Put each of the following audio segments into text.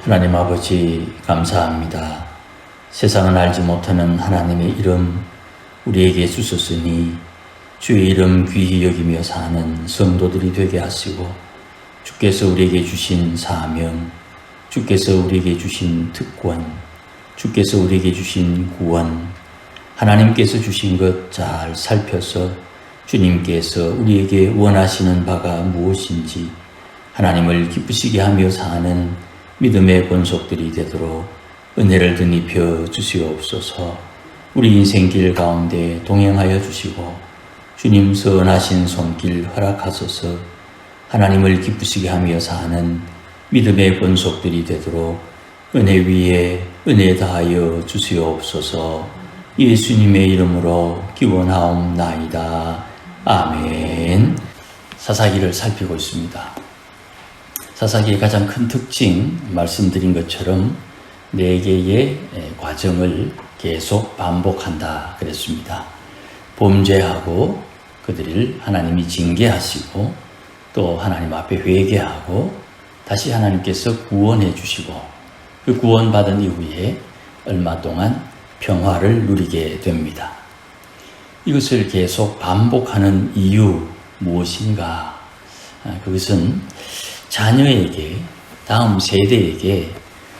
하나님 아버지 감사합니다. 세상은 알지 못하는 하나님의 이름 우리에게 주셨으니 주의 이름 귀히 여기며 사는 성도들이 되게 하시고, 주께서 우리에게 주신 사명, 주께서 우리에게 주신 특권, 주께서 우리에게 주신 구원, 하나님께서 주신 것 잘 살펴서 주님께서 우리에게 원하시는 바가 무엇인지 하나님을 기쁘시게 하며 사는 믿음의 권속들이 되도록 은혜를 드니펴 주시옵소서. 우리 인생길 가운데 동행하여 주시고 주님 선하신 손길 허락하소서. 하나님을 기쁘시게 하며 사는 믿음의 권속들이 되도록 은혜 위에 은혜 다하여 주시옵소서. 예수님의 이름으로 기원하옵나이다. 아멘. 사사기를 살피고 있습니다. 사사기의 가장 큰 특징, 말씀드린 것처럼 4개의 과정을 계속 반복한다 그랬습니다. 범죄하고 그들을 하나님이 징계하시고, 또 하나님 앞에 회개하고 다시 하나님께서 구원해 주시고, 그 구원받은 이후에 얼마 동안 평화를 누리게 됩니다. 이것을 계속 반복하는 이유 무엇인가? 그것은 자녀에게, 다음 세대에게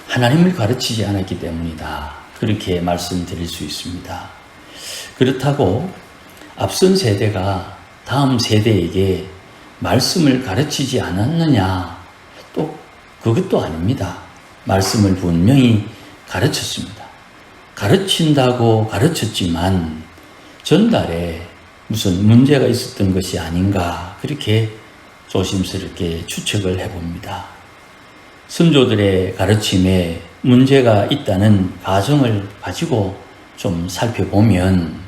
하나님을 가르치지 않았기 때문이다. 그렇게 말씀드릴 수 있습니다. 그렇다고 앞선 세대가 다음 세대에게 말씀을 가르치지 않았느냐? 또 그것도 아닙니다. 말씀을 분명히 가르쳤습니다. 가르친다고 가르쳤지만 전달에 무슨 문제가 있었던 것이 아닌가, 그렇게 조심스럽게 추측을 해봅니다. 선조들의 가르침에 문제가 있다는 가정을 가지고 좀 살펴보면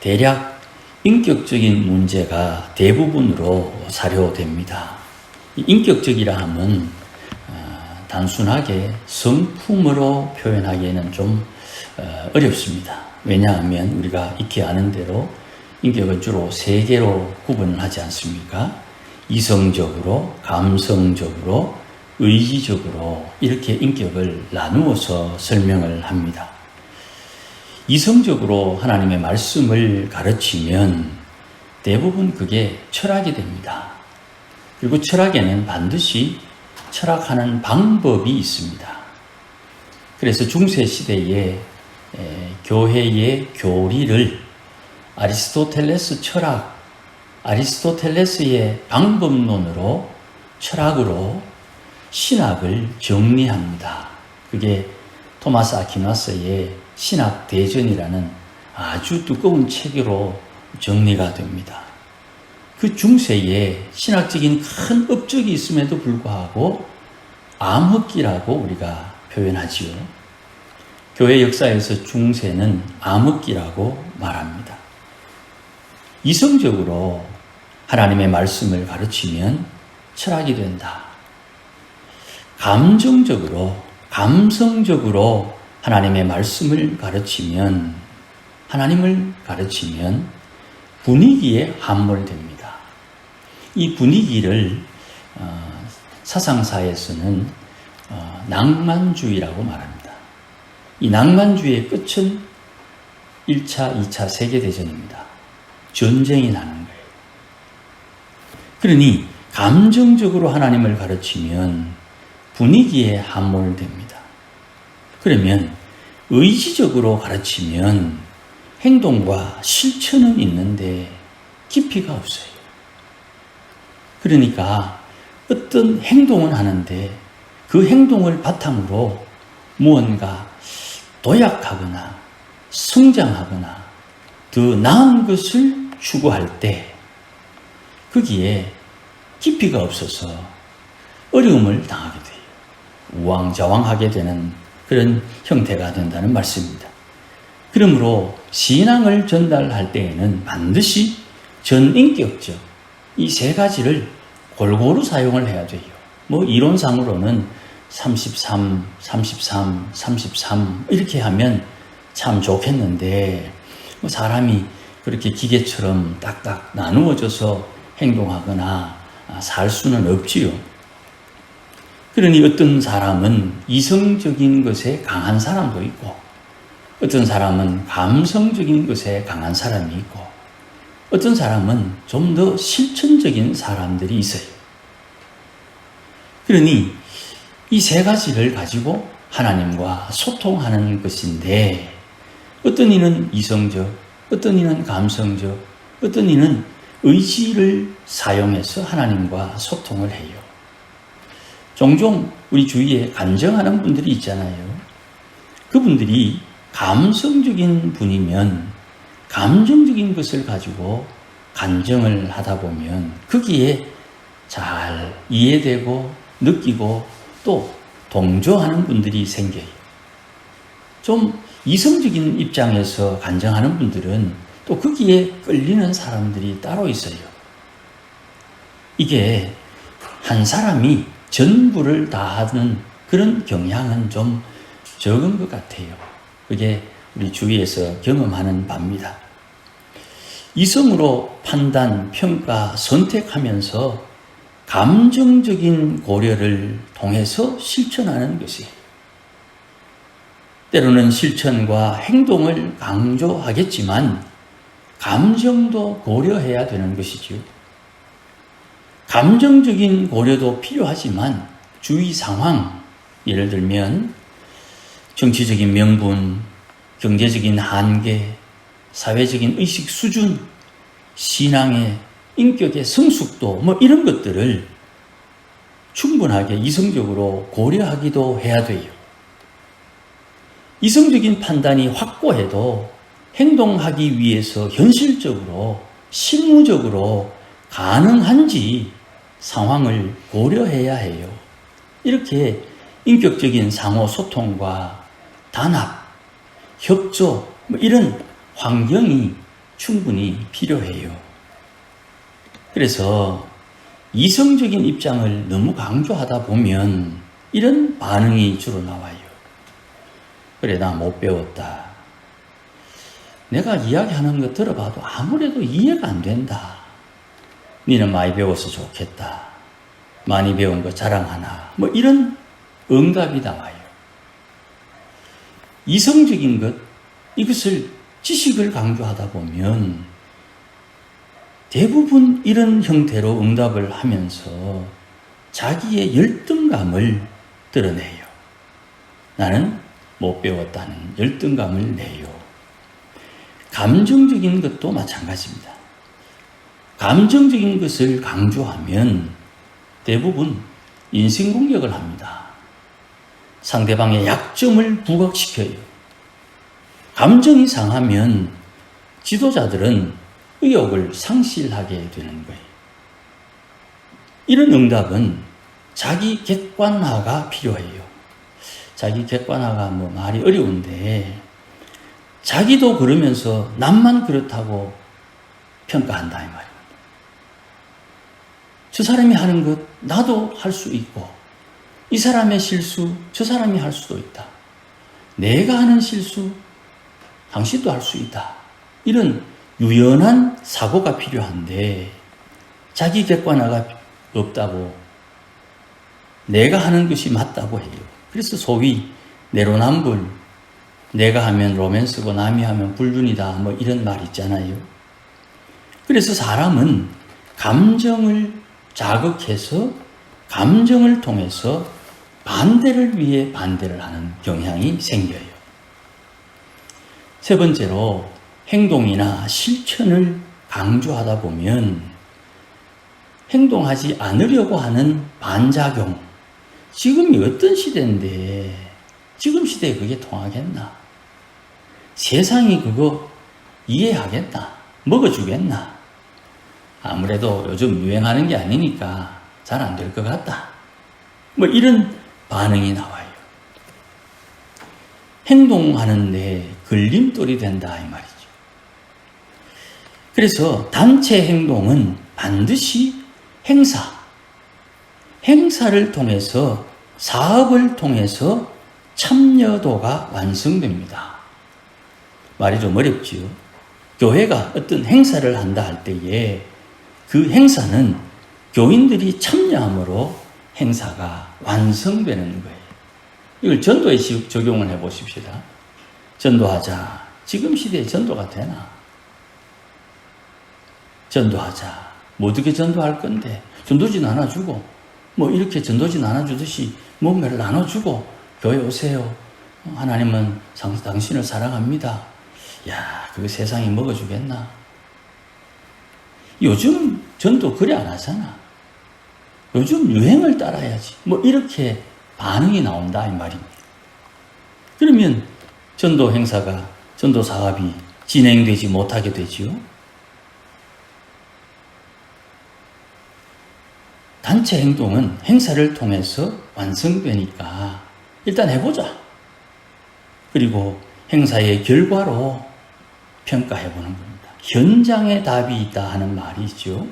대략 인격적인 문제가 대부분으로 사료됩니다. 인격적이라 하면 단순하게 성품으로 표현하기에는 좀 어렵습니다. 왜냐하면 우리가 익히 아는 대로 인격은 주로 3개로 구분을 하지 않습니까? 이성적으로, 감성적으로, 의지적으로 이렇게 인격을 나누어서 설명을 합니다. 이성적으로 하나님의 말씀을 가르치면 대부분 그게 철학이 됩니다. 그리고 철학에는 반드시 철학하는 방법이 있습니다. 그래서 중세시대에 교회의 교리를 아리스토텔레스 철학, 아리스토텔레스의 방법론으로, 철학으로 신학을 정리합니다. 그게 토마스 아퀴나스의 신학대전이라는 아주 두꺼운 책으로 정리가 됩니다. 그 중세에 신학적인 큰 업적이 있음에도 불구하고 암흑기라고 우리가 표현하지요. 교회 역사에서 중세는 암흑기라고 말합니다. 이성적으로 하나님의 말씀을 가르치면 철학이 된다. 감성적으로 하나님의 말씀을 가르치면, 하나님을 가르치면 분위기에 함몰됩니다. 이 분위기를 사상사에서는 낭만주의라고 말합니다. 이 낭만주의의 끝은 1차, 2차 세계대전입니다. 전쟁이 나는 거예요. 그러니 감정적으로 하나님을 가르치면 분위기에 함몰됩니다. 그러면 의지적으로 가르치면 행동과 실천은 있는데 깊이가 없어요. 그러니까 어떤 행동은 하는데 그 행동을 바탕으로 무언가 도약하거나 성장하거나 더 나은 것을 추구할 때 거기에 깊이가 없어서 어려움을 당하게 돼요. 우왕좌왕하게 되는 그런 형태가 된다는 말씀입니다. 그러므로 신앙을 전달할 때에는 반드시 전인격적 이 3가지를 골고루 사용을 해야 돼요. 이론상으로는 33, 33, 33 이렇게 하면 참 좋겠는데 사람이 그렇게 기계처럼 딱딱 나누어져서 행동하거나 살 수는 없지요. 그러니 어떤 사람은 이성적인 것에 강한 사람도 있고, 어떤 사람은 감성적인 것에 강한 사람이 있고, 어떤 사람은 좀 더 실천적인 사람들이 있어요. 그러니 이 세 가지를 가지고 하나님과 소통하는 것인데, 어떤 이는 이성적, 어떤 이는 감성적, 어떤 이는 의지를 사용해서 하나님과 소통을 해요. 종종 우리 주위에 간증하는 분들이 있잖아요. 그분들이 감성적인 분이면 감정적인 것을 가지고 간증을 하다 보면 거기에 잘 이해되고 느끼고 또 동조하는 분들이 생겨요. 좀 이성적인 입장에서 간증하는 분들은 또 거기에 끌리는 사람들이 따로 있어요. 이게 한 사람이 전부를 다 하는 그런 경향은 좀 적은 것 같아요. 그게 우리 주위에서 경험하는 바입니다. 이성으로 판단, 평가, 선택하면서 감정적인 고려를 통해서 실천하는 것이에요. 때로는 실천과 행동을 강조하겠지만 감정도 고려해야 되는 것이죠. 감정적인 고려도 필요하지만 주위 상황, 예를 들면 정치적인 명분, 경제적인 한계, 사회적인 의식 수준, 신앙의 인격의 성숙도 이런 것들을 충분하게 이성적으로 고려하기도 해야 돼요. 이성적인 판단이 확고해도 행동하기 위해서 현실적으로 실무적으로 가능한지 상황을 고려해야 해요. 이렇게 인격적인 상호 소통과 단합, 협조 이런 환경이 충분히 필요해요. 그래서 이성적인 입장을 너무 강조하다 보면 이런 반응이 주로 나와요. 그래, 나 못 배웠다. 내가 이야기하는 거 들어봐도 아무래도 이해가 안 된다. 니는 많이 배워서 좋겠다. 많이 배운 거 자랑하나. 이런 응답이 나와요. 이성적인 것, 이것을 지식을 강조하다 보면 대부분 이런 형태로 응답을 하면서 자기의 열등감을 드러내요. 나는 못 배웠다는 열등감을 내요. 감정적인 것도 마찬가지입니다. 감정적인 것을 강조하면 대부분 인신공격을 합니다. 상대방의 약점을 부각시켜요. 감정이 상하면 지도자들은 의욕을 상실하게 되는 거예요. 이런 응답은 자기 객관화가 필요해요. 자기 객관화가 말이 어려운데 자기도 그러면서 남만 그렇다고 평가한다 이 말이에요. 저 사람이 하는 것 나도 할 수 있고 이 사람의 실수 저 사람이 할 수도 있다. 내가 하는 실수 당신도 할 수 있다. 이런 유연한 사고가 필요한데 자기 객관화가 없다고 내가 하는 것이 맞다고 해요. 그래서 소위 내로남불, 내가 하면 로맨스고 남이 하면 불륜이다 이런 말 있잖아요. 그래서 사람은 감정을 자극해서 감정을 통해서 반대를 위해 반대를 하는 경향이 생겨요. 세 번째로 행동이나 실천을 강조하다 보면 행동하지 않으려고 하는 반작용. 지금이 어떤 시대인데 지금 시대에 그게 통하겠나? 세상이 그거 이해하겠나? 먹어주겠나? 아무래도 요즘 유행하는 게 아니니까 잘 안 될 것 같다. 이런 반응이 나와요. 행동하는데 걸림돌이 된다 이 말이죠. 그래서 단체 행동은 반드시 행사를 통해서 사업을 통해서 참여도가 완성됩니다. 말이 좀 어렵지요. 교회가 어떤 행사를 한다 할 때에 그 행사는 교인들이 참여함으로 행사가 완성되는 거예요. 이걸 전도에 적용을 해 보십시다. 전도하자. 지금 시대에 전도가 되나? 전도하자. 뭐 어떻게 전도할 건데? 전도지 나눠주고, 뭐 이렇게 전도지 나눠주듯이 뭔가를 나눠주고, 교회 오세요. 하나님은 당신을 사랑합니다. 야, 그거 세상이 먹어주겠나? 요즘 전도 그래 안 하잖아. 요즘 유행을 따라야지. 뭐 이렇게 반응이 나온다 이 말입니다. 그러면 전도 행사가, 전도 사업이 진행되지 못하게 되지요. 단체 행동은 행사를 통해서 완성되니까 일단 해보자. 그리고 행사의 결과로 평가해보는 겁니다. 현장에 답이 있다 하는 말이 있죠.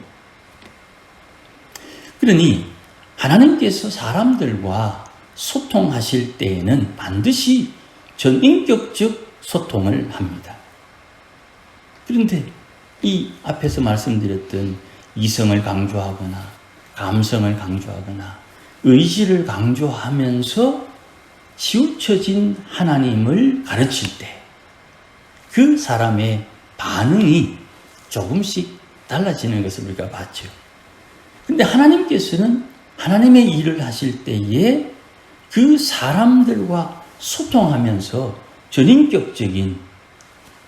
그러니 하나님께서 사람들과 소통하실 때에는 반드시 전인격적 소통을 합니다. 그런데 이 앞에서 말씀드렸던 이성을 강조하거나 감성을 강조하거나 의지를 강조하면서 치우쳐진 하나님을 가르칠 때 그 사람의 반응이 조금씩 달라지는 것을 우리가 봤죠. 근데 하나님께서는 하나님의 일을 하실 때에 그 사람들과 소통하면서 전인격적인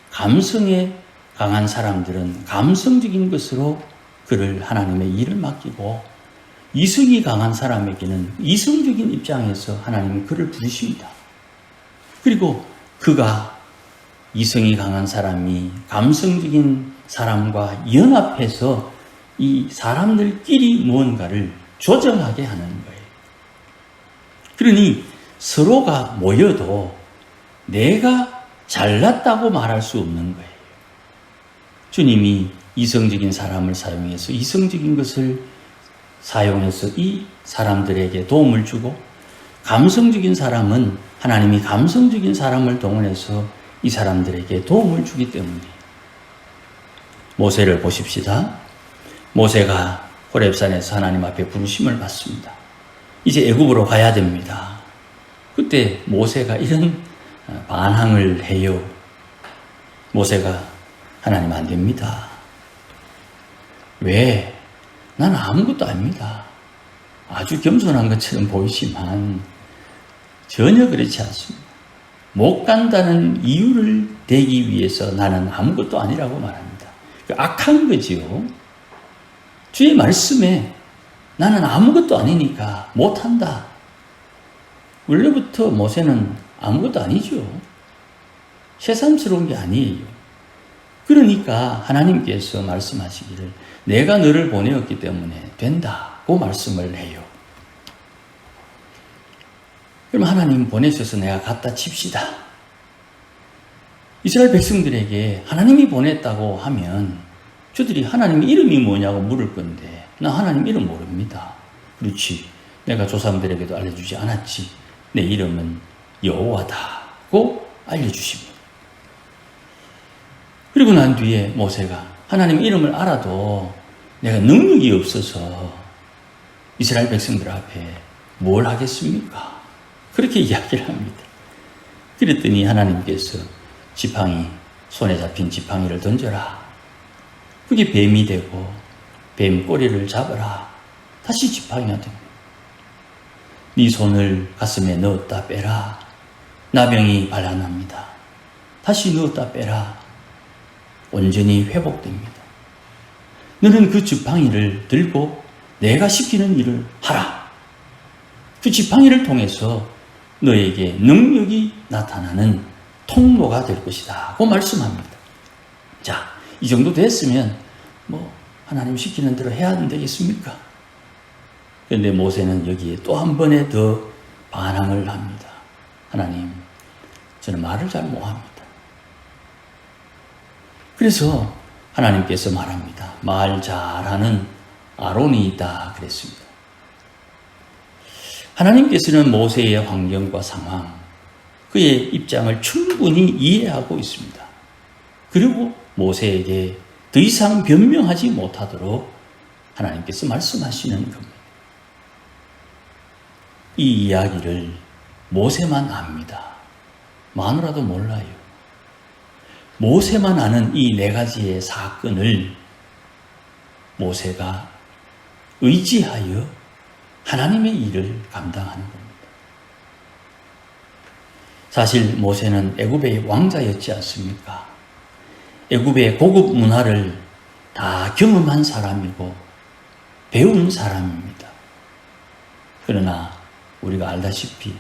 감성에 강한 사람들은 감성적인 것으로 그를 하나님의 일을 맡기고 이성이 강한 사람에게는 이성적인 입장에서 하나님이 그를 부르십니다. 그리고 그가 이성이 강한 사람이 감성적인 사람과 연합해서 이 사람들끼리 무언가를 조정하게 하는 거예요. 그러니 서로가 모여도 내가 잘났다고 말할 수 없는 거예요. 주님이 이성적인 사람을 사용해서 이성적인 것을 사용해서 이 사람들에게 도움을 주고, 감성적인 사람은 하나님이 감성적인 사람을 동원해서 이 사람들에게 도움을 주기 때문에. 모세를 보십시다. 모세가 호렙산에서 하나님 앞에 부르심을 받습니다. 이제 애굽으로 가야 됩니다. 그때 모세가 이런 반항을 해요. 모세가 하나님 안 됩니다. 왜? 나는 아무것도 아닙니다. 아주 겸손한 것처럼 보이지만 전혀 그렇지 않습니다. 못 간다는 이유를 대기 위해서 나는 아무것도 아니라고 말합니다. 악한 거지요. 주의 말씀에 나는 아무것도 아니니까 못한다. 원래부터 모세는 아무것도 아니죠. 새삼스러운 게 아니에요. 그러니까 하나님께서 말씀하시기를 내가 너를 보내었기 때문에 된다고 말씀을 해요. 그럼 하나님 보내셔서 내가 갖다 칩시다. 이스라엘 백성들에게 하나님이 보냈다고 하면 저들이 하나님 이름이 뭐냐고 물을 건데 나 하나님 이름 모릅니다. 그렇지. 내가 조상들에게도 알려주지 않았지. 내 이름은 여호와다고 알려주십니다. 그리고 난 뒤에 모세가 하나님 이름을 알아도 내가 능력이 없어서 이스라엘 백성들 앞에 뭘 하겠습니까? 그렇게 이야기를 합니다. 그랬더니 하나님께서 지팡이, 손에 잡힌 지팡이를 던져라. 그게 뱀이 되고 뱀 꼬리를 잡아라. 다시 지팡이가 됩니다. 네 손을 가슴에 넣었다 빼라. 나병이 발라납니다. 다시 넣었다 빼라. 온전히 회복됩니다. 너는 그 지팡이를 들고 내가 시키는 일을 하라. 그 지팡이를 통해서 너에게 능력이 나타나는 통로가 될 것이다. 고 말씀합니다. 자, 이 정도 됐으면 하나님 시키는 대로 해야 안 되겠습니까? 그런데 모세는 여기에 또 한 번에 더 반항을 합니다. 하나님, 저는 말을 잘 못합니다. 그래서 하나님께서 말합니다. 말 잘하는 아론이 있다 그랬습니다. 하나님께서는 모세의 환경과 상황, 그의 입장을 충분히 이해하고 있습니다. 그리고 모세에게 더 이상 변명하지 못하도록 하나님께서 말씀하시는 겁니다. 이 이야기를 모세만 압니다. 마누라도 몰라요. 모세만 아는 이 4가지의 사건을 모세가 의지하여 하나님의 일을 감당하는 겁니다. 사실 모세는 애굽의 왕자였지 않습니까? 애굽의 고급 문화를 다 경험한 사람이고 배운 사람입니다. 그러나 우리가 알다시피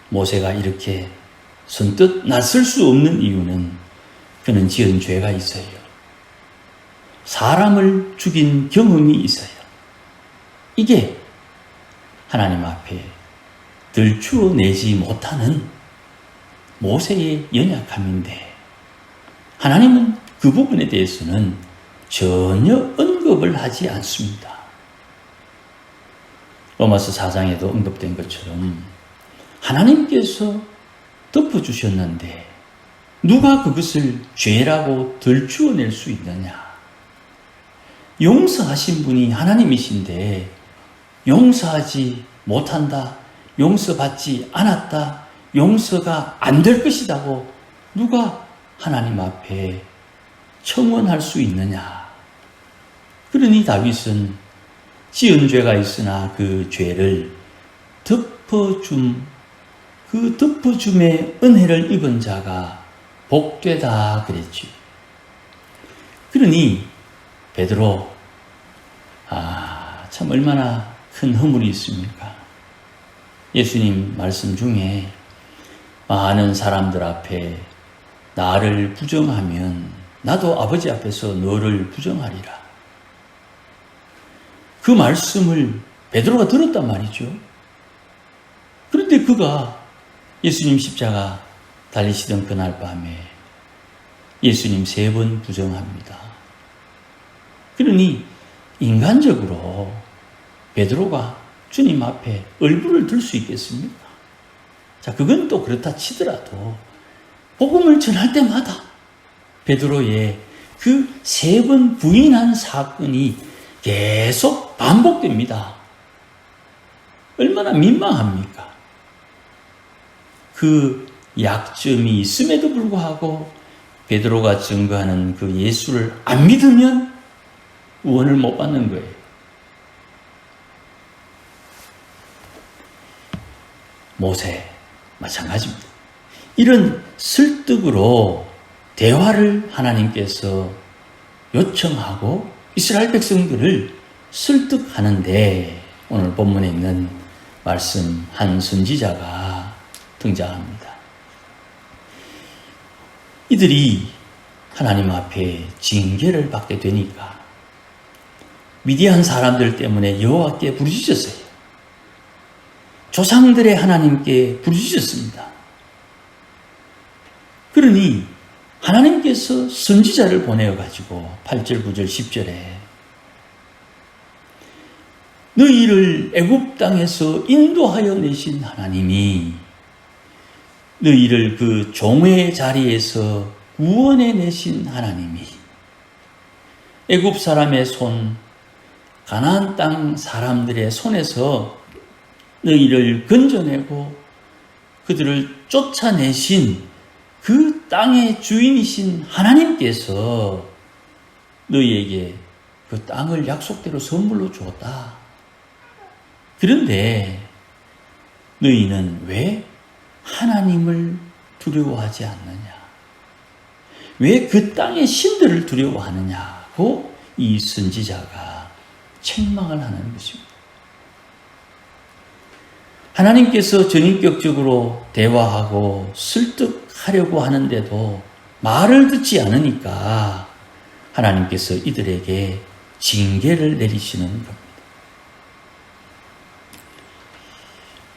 모세가 이렇게 선뜻 나설 수 없는 이유는 그는 지은 죄가 있어요. 사람을 죽인 경험이 있어요. 이게 하나님 앞에 들추어내지 못하는 모세의 연약함인데 하나님은 그 부분에 대해서는 전혀 언급을 하지 않습니다. 로마서 4장에도 언급된 것처럼 하나님께서 덮어주셨는데 누가 그것을 죄라고 들추어낼 수 있느냐? 용서하신 분이 하나님이신데 용서하지 못한다, 용서받지 않았다, 용서가 안 될 것이라고 누가 하나님 앞에 청원할 수 있느냐? 그러니 다윗은 지은 죄가 있으나 그 죄를 그 덮어줌의 은혜를 입은 자가 복되다 그랬죠. 그러니 베드로, 참 얼마나 큰 허물이 있습니까? 예수님 말씀 중에 많은 사람들 앞에 나를 부정하면 나도 아버지 앞에서 너를 부정하리라. 그 말씀을 베드로가 들었단 말이죠. 그런데 그가 예수님 십자가 달리시던 그날 밤에 예수님 3번 부정합니다. 그러니 인간적으로 베드로가 주님 앞에 얼굴을 들 수 있겠습니까? 자, 그건 또 그렇다 치더라도 복음을 전할 때마다 베드로의 그 3번 부인한 사건이 계속 반복됩니다. 얼마나 민망합니까? 그 약점이 있음에도 불구하고 베드로가 증거하는 그 예수를 안 믿으면 구원을 못 받는 거예요. 모세 마찬가지입니다. 이런 설득으로 대화를 하나님께서 요청하고 이스라엘 백성들을 설득하는데 오늘 본문에 있는 말씀 한 선지자가 등장합니다. 이들이 하나님 앞에 징계를 받게 되니까 미디안 사람들 때문에 여호와께 부르짖었어요. 조상들의 하나님께 부르짖었습니다. 그러니 하나님께서 선지자를 보내어가지고 8절, 9절, 10절에 너희를 애굽 땅에서 인도하여 내신 하나님이 너희를 그 종의 자리에서 구원해 내신 하나님이 애굽 사람의 손, 가나안 땅 사람들의 손에서 너희를 건져내고 그들을 쫓아내신 그 땅의 주인이신 하나님께서 너희에게 그 땅을 약속대로 선물로 주었다. 그런데 너희는 왜 하나님을 두려워하지 않느냐? 왜 그 땅의 신들을 두려워하느냐고 이 선지자가 책망을 하는 것입니다. 하나님께서 전인격적으로 대화하고 설득하려고 하는데도 말을 듣지 않으니까 하나님께서 이들에게 징계를 내리시는 겁니다.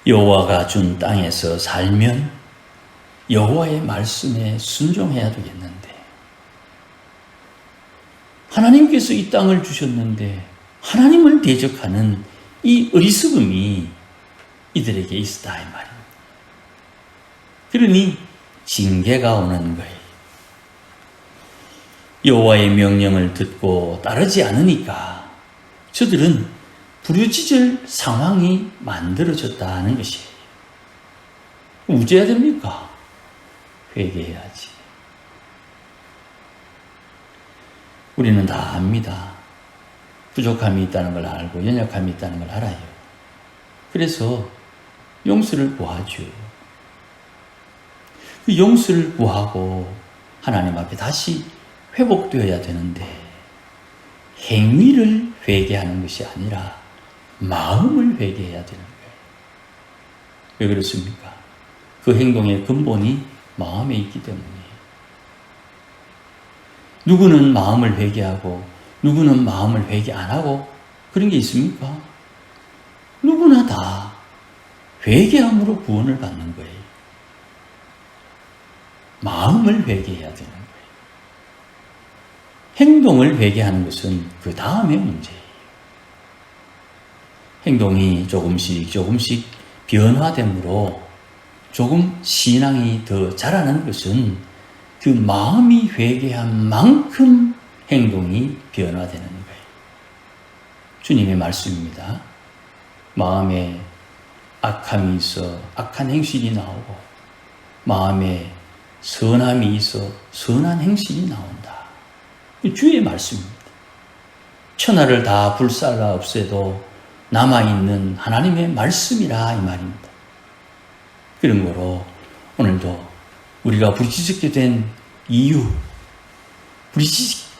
여호와가 준 땅에서 살면 여호와의 말씀에 순종해야 되겠는데 하나님께서 이 땅을 주셨는데 하나님을 대적하는 이 어리석음이 이들에게 있었다 이 말입니다. 그러니 징계가 오는 거예요. 여호와의 명령을 듣고 따르지 않으니까 저들은 부르짖을 상황이 만들어졌다는 것이에요. 어째야 됩니까? 회개해야지. 우리는 다 압니다. 부족함이 있다는 걸 알고 연약함이 있다는 걸 알아요. 그래서 용서를 구하죠. 그 용서를 구하고 하나님 앞에 다시 회복되어야 되는데 행위를 회개하는 것이 아니라 마음을 회개해야 되는 거예요. 왜 그렇습니까? 그 행동의 근본이 마음에 있기 때문이에요. 누구는 마음을 회개하고 누구는 마음을 회개 안 하고 그런 게 있습니까? 누구나 다 회개함으로 구원을 받는 거예요. 마음을 회개해야 되는 거예요. 행동을 회개하는 것은 그 다음의 문제예요. 행동이 조금씩 변화됨으로 조금 신앙이 더 자라는 것은 그 마음이 회개한 만큼 행동이 변화되는 거예요. 주님의 말씀입니다. 마음에 악함이 있어 악한 행실이 나오고 마음에 선함이 있어 선한 행실이 나온다. 주의 말씀입니다. 천하를 다 불살라 없애도 남아있는 하나님의 말씀이라 이 말입니다. 그런 거로 오늘도 우리가 부르짖게 된 이유,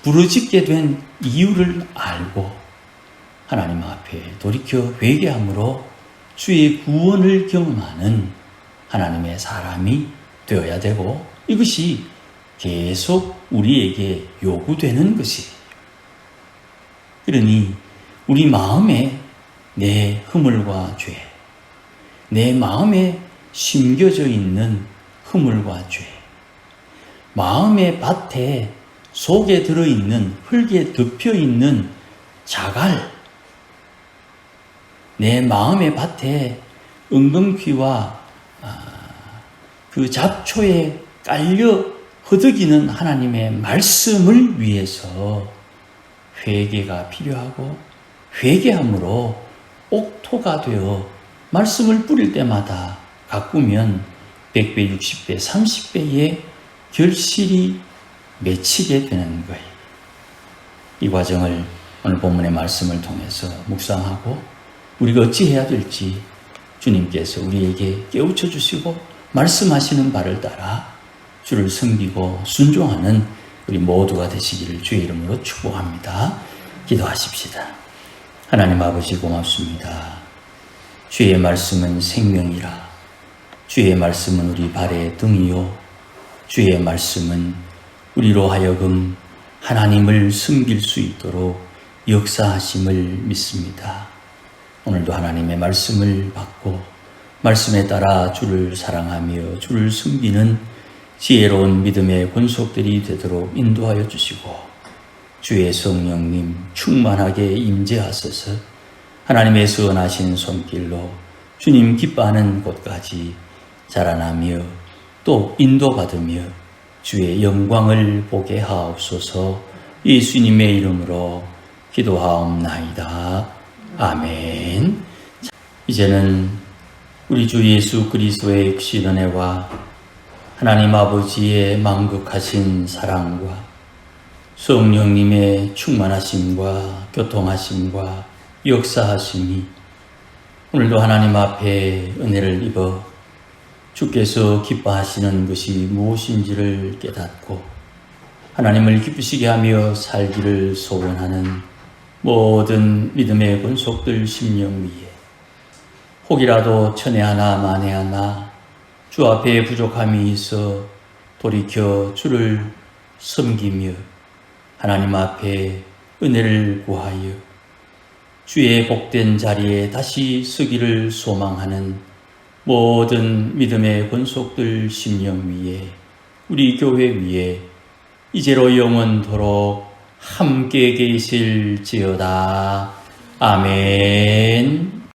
부르짖게 된 이유를 알고 하나님 앞에 돌이켜 회개함으로 주의 구원을 경험하는 하나님의 사람이 되어야 되고 이것이 계속 우리에게 요구되는 것이에요. 그러니 우리 마음에 내 허물과 죄, 내 마음에 심겨져 있는 허물과 죄, 마음의 밭에 속에 들어있는 흙에 덮여있는 자갈, 내 마음의 밭에 은근퀴와 그 잡초에 깔려 허덕이는 하나님의 말씀을 위해서 회개가 필요하고 회개함으로 옥토가 되어 말씀을 뿌릴 때마다 가꾸면 100배, 60배, 30배의 결실이 맺히게 되는 거예요. 이 과정을 오늘 본문의 말씀을 통해서 묵상하고 우리가 어찌해야 될지 주님께서 우리에게 깨우쳐 주시고 말씀하시는 바를 따라 주를 섬기고 순종하는 우리 모두가 되시기를 주의 이름으로 축복합니다. 기도하십시다. 하나님 아버지 고맙습니다. 주의 말씀은 생명이라. 주의 말씀은 우리 발의 등이요. 주의 말씀은 우리로 하여금 하나님을 섬길 수 있도록 역사하심을 믿습니다. 오늘도 하나님의 말씀을 받고 말씀에 따라 주를 사랑하며 주를 섬기는 지혜로운 믿음의 권속들이 되도록 인도하여 주시고 주의 성령님 충만하게 임재하소서. 하나님의 선하신 손길로 주님 기뻐하는 곳까지 자라나며 또 인도받으며 주의 영광을 보게 하옵소서. 예수님의 이름으로 기도하옵나이다. 아멘. 이제는 우리 주 예수 그리스도의 육신 은혜와 하나님 아버지의 만극하신 사랑과 성령님의 충만하심과 교통하심과 역사하심이 오늘도 하나님 앞에 은혜를 입어 주께서 기뻐하시는 것이 무엇인지를 깨닫고 하나님을 기쁘시게 하며 살기를 소원하는 모든 믿음의 권속들 심령 위에 혹이라도 천에 하나 만에 하나 주 앞에 부족함이 있어 돌이켜 주를 섬기며 하나님 앞에 은혜를 구하여 주의 복된 자리에 다시 서기를 소망하는 모든 믿음의 권속들 심령 위에 우리 교회 위에 이제로 영원토록 함께 계실지어다. 아멘.